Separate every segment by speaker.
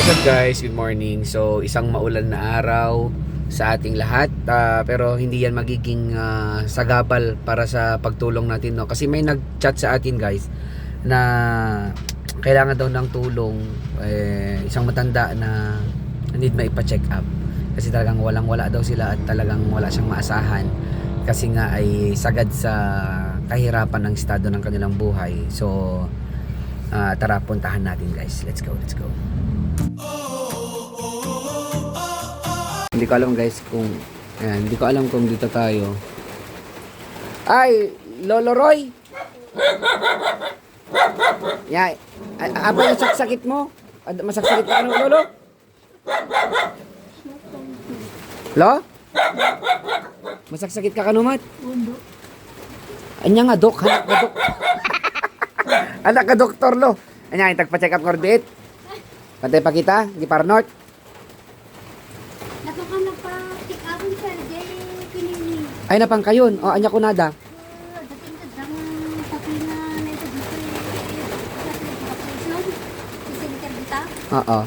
Speaker 1: What's up guys? Good morning. So isang maulan na araw sa ating lahat, pero hindi yan magiging sagabal para sa pagtulong natin, no? Kasi may nag-chat sa atin guys na kailangan daw ng tulong, isang matanda na need maipa-check up kasi talagang walang-wala daw sila at talagang wala siyang maasahan kasi nga ay sagad sa kahirapan ng estado ng kanilang buhay. So tara, puntahan natin guys. Let's go. Hindi ko alam guys kung hindi ko alam kung dito tayo. Ay, Lolo Roy. Ya, apa yung sakit mo? Masakit ka ano, Lolo? Lo? Masakit ka kanumat? Anya nga dok, anak ka dok. Anak ka doktor lo. Anya tagpa-check up ngorbit. Pantay pa kita, di Parnort. Ay napang kayon. O anya ko nada. Oo.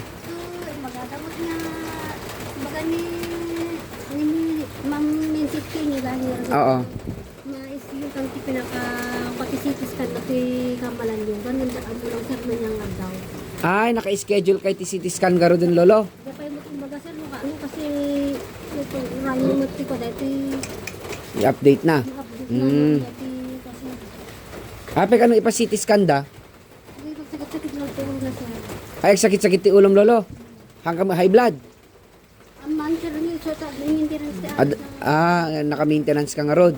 Speaker 2: Magagamot na baga ni Ma'am Minsit ko ni Lahir.
Speaker 1: Oo.
Speaker 2: Na is yung kang pinaka-patisitis ka na kamalan yung ganun sa lang sir na niyang daw.
Speaker 1: Ay, naka-schedule kay CT scan garo din Lolo.
Speaker 2: Kaya pa yung baga sir mo ano kasi ito running mo ko dati
Speaker 1: I-update na.
Speaker 2: kasi
Speaker 1: Ape ka nung ipa-CT scan da?
Speaker 2: hindi ko sakit-sakit lang po na sir.
Speaker 1: Ay, sakit-sakit ti ulom Lolo. Hanggang high blood.
Speaker 2: Ang man sir niyo so ta maintenance sa
Speaker 1: Naka-maintenance ka nga rod.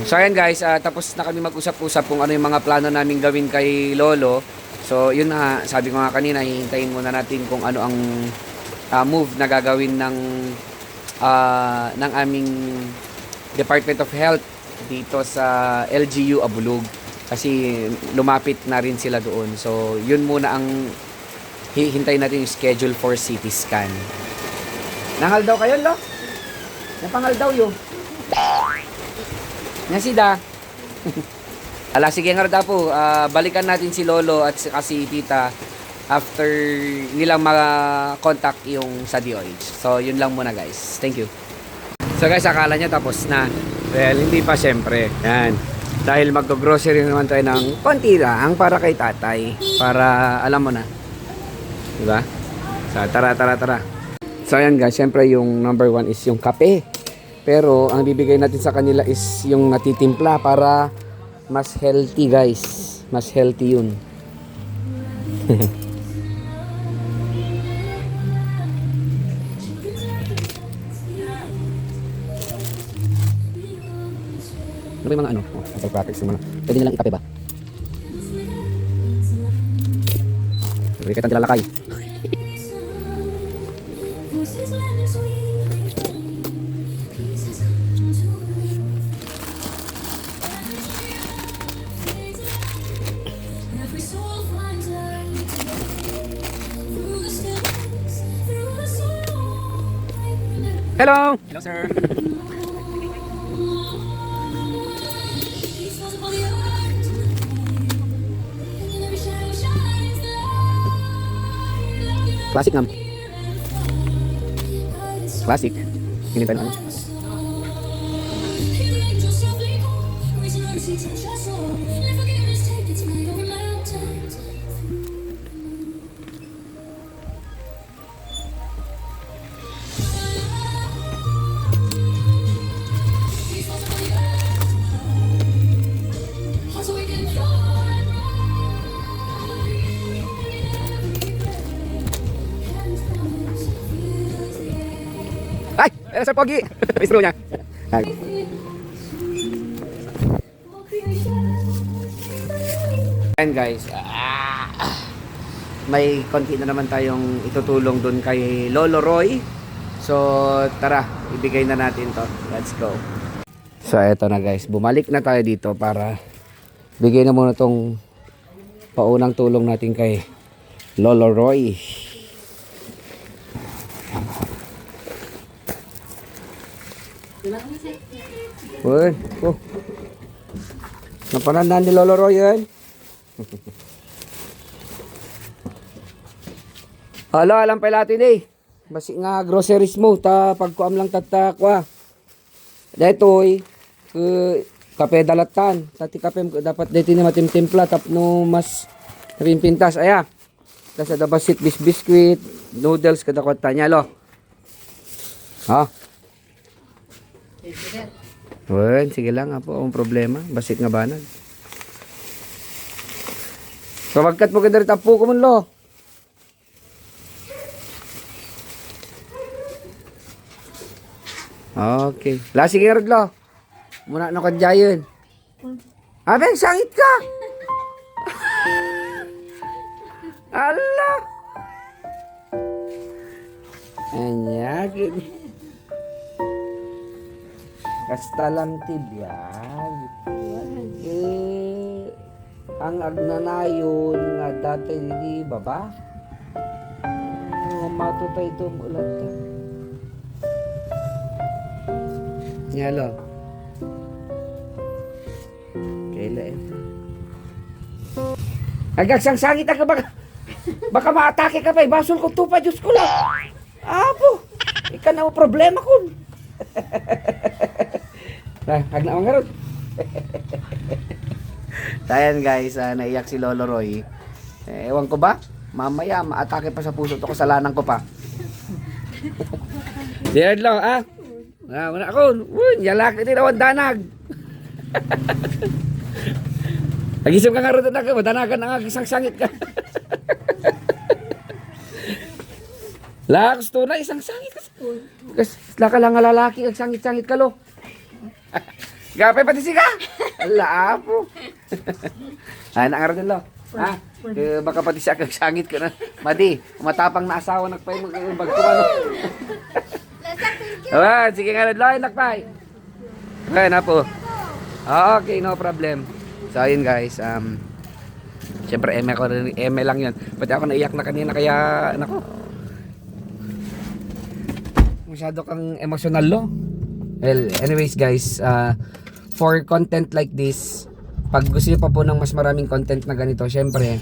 Speaker 1: So ayan guys, tapos na kami mag-usap-usap kung ano yung mga plano namin gawin kay Lolo. So yun na, sabi ko nga kanina, hihintayin muna natin kung ano ang move na gagawin ng aming Department of Health dito sa LGU Abulug. Kasi lumapit na rin sila doon. So yun muna ang hihintayin natin yung schedule for CT scan. Nangal daw kayo, Lo? Napangal daw yun. Nasida. Ala, sige nga daw po. Balikan natin si Lolo at si Tita after nilang ma-contact yung sa DOH. So, yun lang muna guys. Thank you. So guys, akala nyo tapos na. Well, hindi pa syempre. Yan. Dahil mag-grocery naman tayo ng konti lang para kay tatay. Para alam mo na. Diba? So, tara. So, ayan guys. Syempre yung number 1 is yung kape. Pero ang bibigay natin sa kanila is yung natitimpla para mas healthy guys. Mas healthy yun. Ano ba yung mga ano? Practice yung mga. Pwede nilang ikape ba? Pwede kitang tilalakay. Hello! Hello, sir. Classic ngam. Classic. Ini tayo ano? Ay! Sir Pogi! Bistro niya. Ayan guys. May konti na naman tayong itutulong dun kay Lolo Roy. So tara, ibigay na natin to. Let's go. So eto na guys. Bumalik na tayo dito para bigay na muna tong paunang tulong natin kay Lolo Roy. Uy, oh. Napanandaan ni Lolo Roy yan. Alo, alam pa natin eh. Basi nga groceries mo, ta pagkuam lang tatakwa. Detoy, kape dalatan. Tati kape, dapat dito ni matimtimpla, tapno mas pimpintas. Aya, tas ada basit biskuit, noodles, kadakot tanya lo. Ha? Well, sige lang po, ang problema. Basit nga banag. Pagkat mo ka dari tapo ko mo lo. Okay. Lasi ka lo. Muna na kadyayon. Abeng, sangit ka. Allah. Anyagin. Kasta lang tibiyag. Ang agnanayon nga dati di baba. Matutay ito ulat ta. Nyalo. Kaila ito. Agagsang-sangit ka baka maatake ka pa. Basol ko tupa, Diyos ko lang. Apo. Ika na mo problema kun. Hag na mga ron. Ayan guys, naiyak si Lolo Roy. Ewan ko ba? Mamaya maatake pa sa puso to, kasalanan ko pa. Diyan lang, wala ako. Yalak, hindi naman danag. Nagisip ka nga rin na ka, madanagan na nga, isang sangit ka. Laks to na, isang sangit ka. Kasi laka lang nga lalaki, ang sangit-sangit ka lo. Gapay pati siga. Ala po. Naangar din lo. Baka pati siya kagsangit ka na. Madi, matapang na asawa nagpay magkumano. Sige nga lo, nakpay. Okay na po. Okay, no problem. So ayun guys, siyempre eme lang yun. Pati ako naiyak na kanina kaya nako. Masyado kang emotional lo. Well, anyways guys, for content like this, pag gusto niyo pa po ng mas maraming content na ganito, syempre,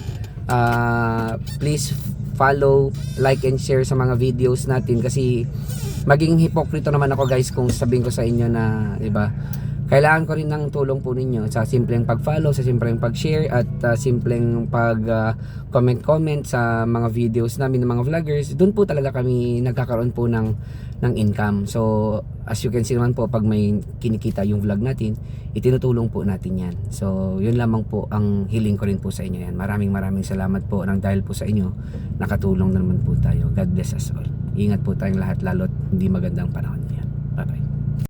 Speaker 1: please follow, like, and share sa mga videos natin kasi maging hipokrito naman ako guys kung sabihin ko sa inyo na, diba, kailangan ko rin ng tulong po ninyo sa simpleng pag-follow, sa simpleng pag-share at simpleng pag-comment sa mga videos namin ng mga vloggers. Doon po talaga kami nagkakaroon po ng income. So as you can see naman po, pag may kinikita yung vlog natin, itinutulong po natin yan. So yun lamang po ang hiling ko rin po sa inyo yan. Maraming salamat po nang dahil po sa inyo nakatulong naman po tayo. God bless us all. Ingat po tayong lahat, lalo't hindi magandang panahon yan. Bye bye.